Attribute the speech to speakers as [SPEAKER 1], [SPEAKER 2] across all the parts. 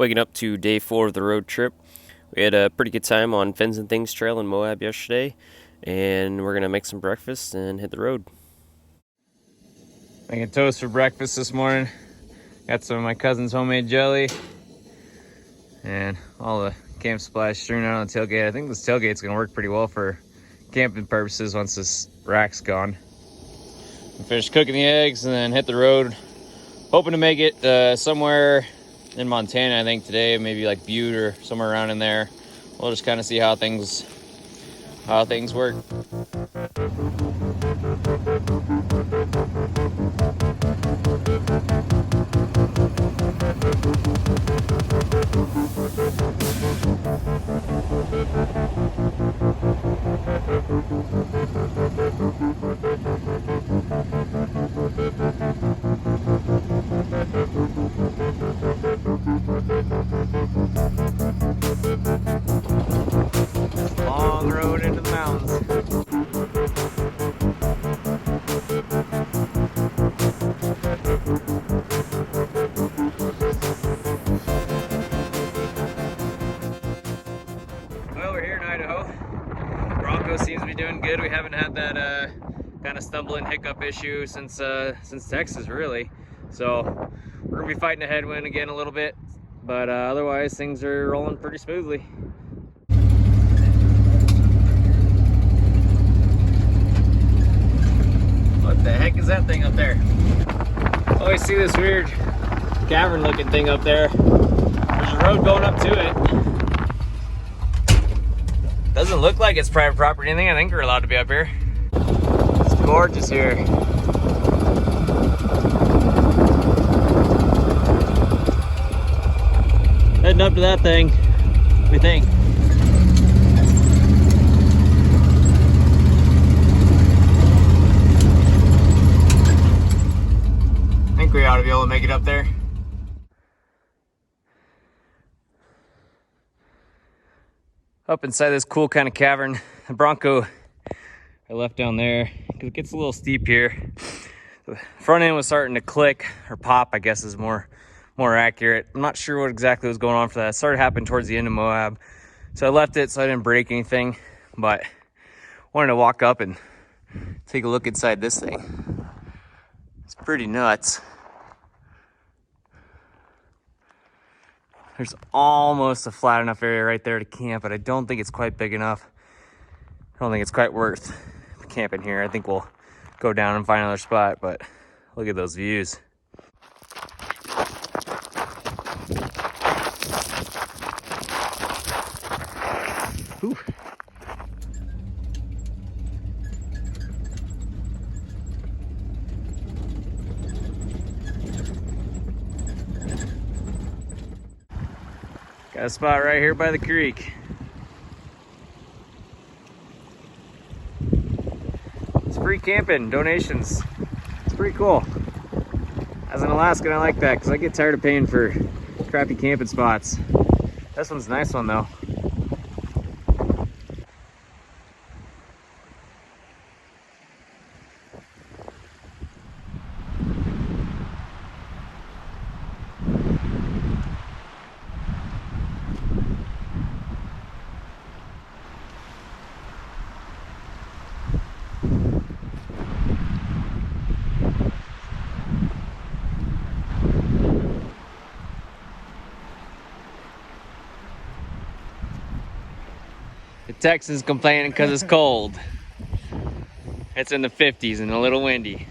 [SPEAKER 1] Waking up to day 4 of the road trip. We had a pretty good time on Fins and Things Trail in Moab yesterday, and we're going to make some breakfast and hit the road.
[SPEAKER 2] Making toast for breakfast this morning. Got some of my cousin's homemade jelly and all the camp supplies strewn out on the tailgate. I think this tailgate's going to work pretty well for camping purposes once this rack's gone. We finished cooking the eggs and then hit the road. Hoping to make it somewhere in Montana, I think today, maybe like Butte or somewhere around in there. We'll just kind of see how things work. Long road into the mountains. Well, we're here in Idaho. Bronco seems to be doing good. We haven't had that kind of stumbling hiccup issue since Texas, really. So we're gonna be fighting a headwind again a little bit, but otherwise things are rolling pretty smoothly. What the heck is that thing up there? I always see this weird cavern looking thing up there. There's a road going up to it. Doesn't look like it's private property or anything. I think we're allowed to be up here. It's gorgeous here. Heading up to that thing, we think. I think we ought to be able to make it up there. Up inside this cool kind of cavern, the Bronco I left down there because it gets a little steep here. The front end was starting to click or pop, I guess is more accurate. I'm not sure what exactly was going on for that. It started happening towards the end of Moab, so I left it so I didn't break anything, but wanted to walk up and take a look inside this thing. It's pretty nuts. There's almost a flat enough area right there to camp, but I don't think it's quite big enough. I don't think it's quite worth camping here. I think we'll go down and find another spot, but look at those views. Whew. Got a spot right here by the creek. It's free camping, donations. It's pretty cool. As an Alaskan, I like that because I get tired of paying for crappy camping spots. This one's a nice one though. The Texans complaining because it's cold. It's in the 50s and a little windy.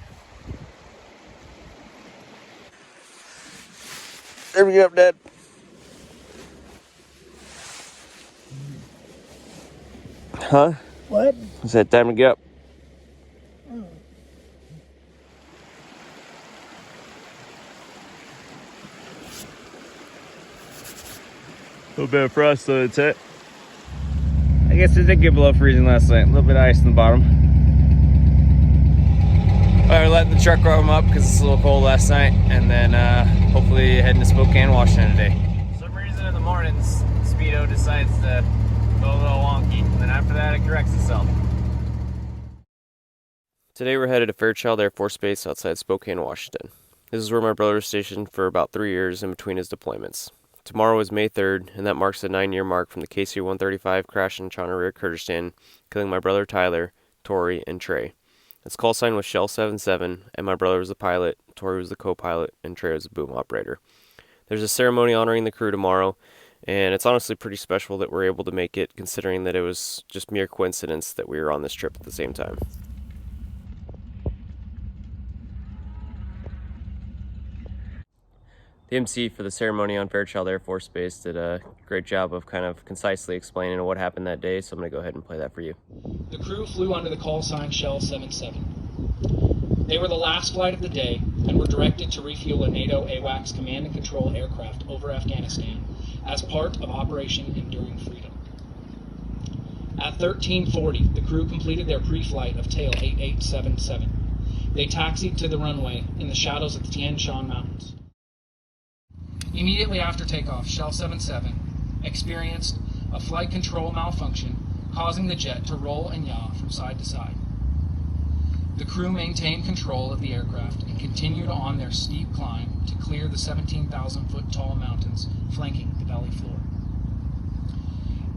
[SPEAKER 2] There we go, Dad. Huh?
[SPEAKER 3] What?
[SPEAKER 2] Is that time to get up?
[SPEAKER 3] Oh.
[SPEAKER 2] A little bit of frost though, that's it. I guess it did get below freezing last night. A little bit of ice in the bottom. We're letting the truck warm up because it's a little cold last night, and then hopefully heading to Spokane, Washington today. For some reason in the mornings, Speedo decides to go a little wonky, and then after that it corrects itself.
[SPEAKER 1] Today we're headed to Fairchild Air Force Base outside Spokane, Washington. This is where my brother was stationed for about 3 years in between his deployments. Tomorrow is May 3rd, and that marks the 9-year mark from the KC-135 crash in Chonarira, Kurdistan, killing my brother Tyler, Tori, and Trey. Its call sign was Shell 77, and my brother was the pilot, Tori was the co-pilot, and Trey was the boom operator. There's a ceremony honoring the crew tomorrow, and it's honestly pretty special that we're able to make it, considering that it was just mere coincidence that we were on this trip at the same time. The MC for the ceremony on Fairchild Air Force Base did a great job of kind of concisely explaining what happened that day, so I'm going to go ahead and play that for you.
[SPEAKER 3] The crew flew under the call sign Shell 77. They were the last flight of the day and were directed to refuel a NATO AWACS command and control aircraft over Afghanistan as part of Operation Enduring Freedom. At 13:40, the crew completed their pre-flight of tail 8877. They taxied to the runway in the shadows of the Tian Shan Mountains. Immediately after takeoff, Shell 77 experienced a flight control malfunction, causing the jet to roll and yaw from side to side. The crew maintained control of the aircraft and continued on their steep climb to clear the 17,000-foot tall mountains flanking the valley floor.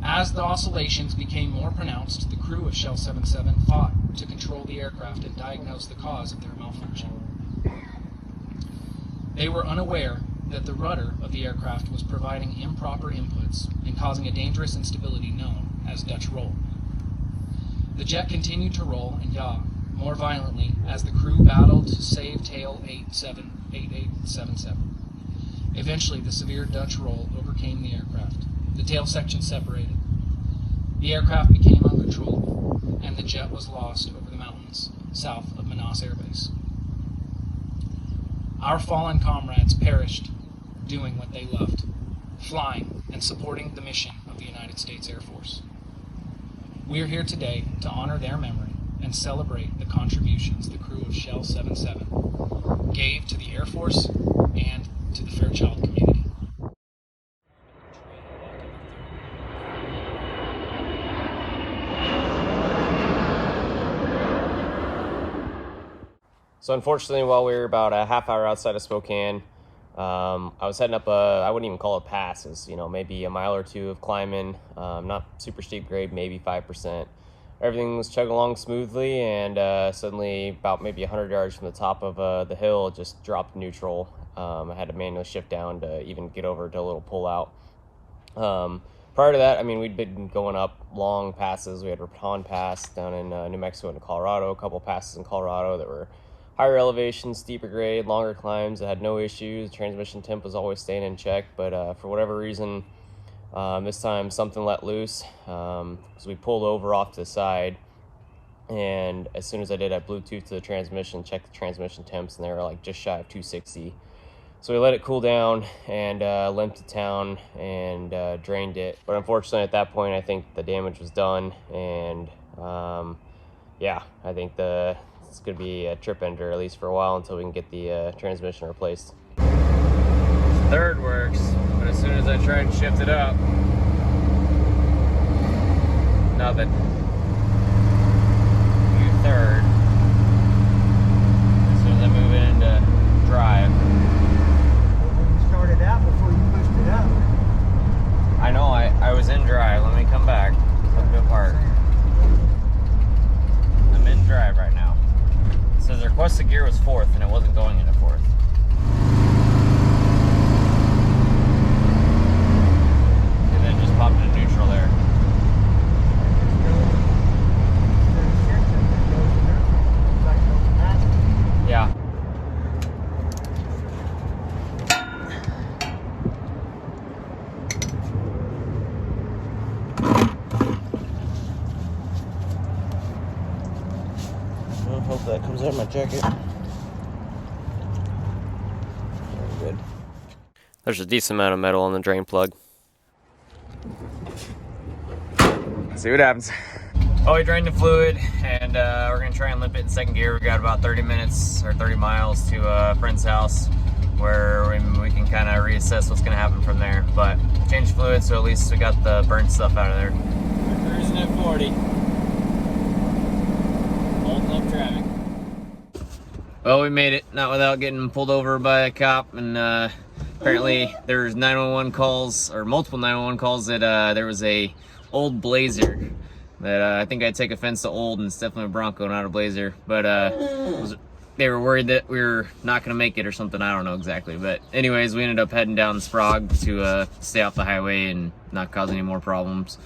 [SPEAKER 3] As the oscillations became more pronounced, the crew of Shell 77 fought to control the aircraft and diagnose the cause of their malfunction. They were unaware that the rudder of the aircraft was providing improper inputs and causing a dangerous instability known as Dutch roll. The jet continued to roll and yaw more violently as the crew battled to save tail 8877. Eventually, the severe Dutch roll overcame the aircraft. The tail section separated. The aircraft became uncontrollable, and the jet was lost over the mountains south of Manas Air Base. Our fallen comrades perished doing what they loved, flying and supporting the mission of the United States Air Force. We are here today to honor their memory and celebrate the contributions the crew of Shell 77 gave to the Air Force and to the Fairchild community.
[SPEAKER 1] So unfortunately, while we were about a half hour outside of Spokane, I was heading up I wouldn't even call it passes, maybe a mile or two of climbing, not super steep grade, maybe 5%. Everything was chugging along smoothly, and suddenly about maybe 100 yards from the top of the hill, it just dropped neutral. I had to manually shift down to even get over to a little pull out. Prior to that, we'd been going up long passes. We had Raton Pass down in New Mexico and Colorado, a couple passes in Colorado that were higher elevation, steeper grade, longer climbs. That had no issues. Transmission temp was always staying in check, but for whatever reason, this time something let loose. So we pulled over off to the side, and as soon as I did, I Bluetooth to the transmission, checked the transmission temps, and they were like just shy of 260. So we let it cool down and limped to town and drained it. But unfortunately, at that point, I think the damage was done, and I think it's going to be a trip ender, at least for a while, until we can get the transmission replaced. Third works, but as soon as I try and shift it up, nothing. New third. As soon as I move it into drive.
[SPEAKER 4] When you started out before you pushed it up.
[SPEAKER 1] I know, I was in drive. Let me come back. Let me apart. I'm in drive right now. It says the requested gear was fourth, and it wasn't going into fourth. And then just popped into neutral there. Yeah. I hope that comes out of my jacket. Very good. There's a decent amount of metal on the drain plug. See what happens. Oh, we drained the fluid, and we're gonna try and limp it in second gear. We got about 30 minutes or 30 miles to a friend's house where we can kind of reassess what's gonna happen from there. But change fluid, so at least we got the burnt stuff out of there. We're cruising at 40. Holding up traffic. Well, we made it, not without getting pulled over by a cop and
[SPEAKER 2] Apparently there's 911 calls, or multiple 911 calls, that there was a old Blazer that I think I'd take offense to old, and it's definitely a Bronco, not a Blazer, but they were worried that we were not gonna make it or something. I don't know exactly, but anyways, we ended up heading down Sprague to stay off the highway and not cause any more problems.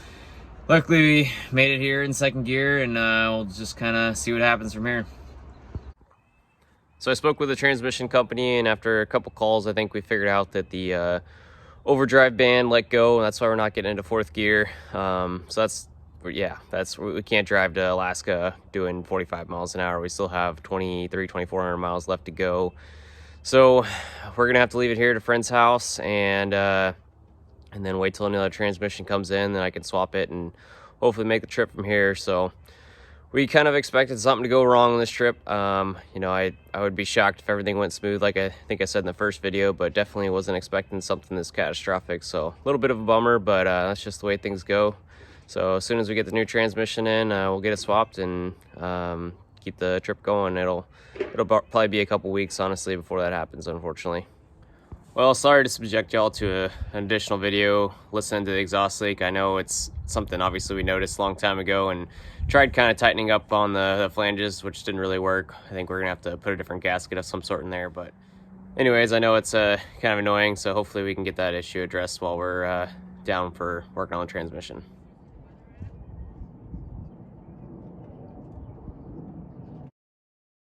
[SPEAKER 2] Luckily we made it here in second gear, and we'll just kind of see what happens from here.
[SPEAKER 1] So I spoke with the transmission company, and after a couple calls, I think we figured out that the overdrive band let go, and that's why we're not getting into fourth gear. So we can't drive to Alaska doing 45 miles an hour. We still have 2,400 miles left to go. So we're gonna have to leave it here at a friend's house, and then wait till another transmission comes in, then I can swap it and hopefully make the trip from here. So we kind of expected something to go wrong on this trip. You know, I would be shocked if everything went smooth, like I think I said in the first video, but definitely wasn't expecting something this catastrophic. So a little bit of a bummer, but that's just the way things go. So as soon as we get the new transmission in, we'll get it swapped and keep the trip going. It'll probably be a couple weeks, honestly, before that happens, unfortunately. Well, sorry to subject y'all to an additional video listening to the exhaust leak. I know it's something obviously we noticed a long time ago and tried kind of tightening up on the flanges, which didn't really work. I think we're gonna have to put a different gasket of some sort in there, but anyways, I know it's kind of annoying, so hopefully we can get that issue addressed while we're down for working on the transmission.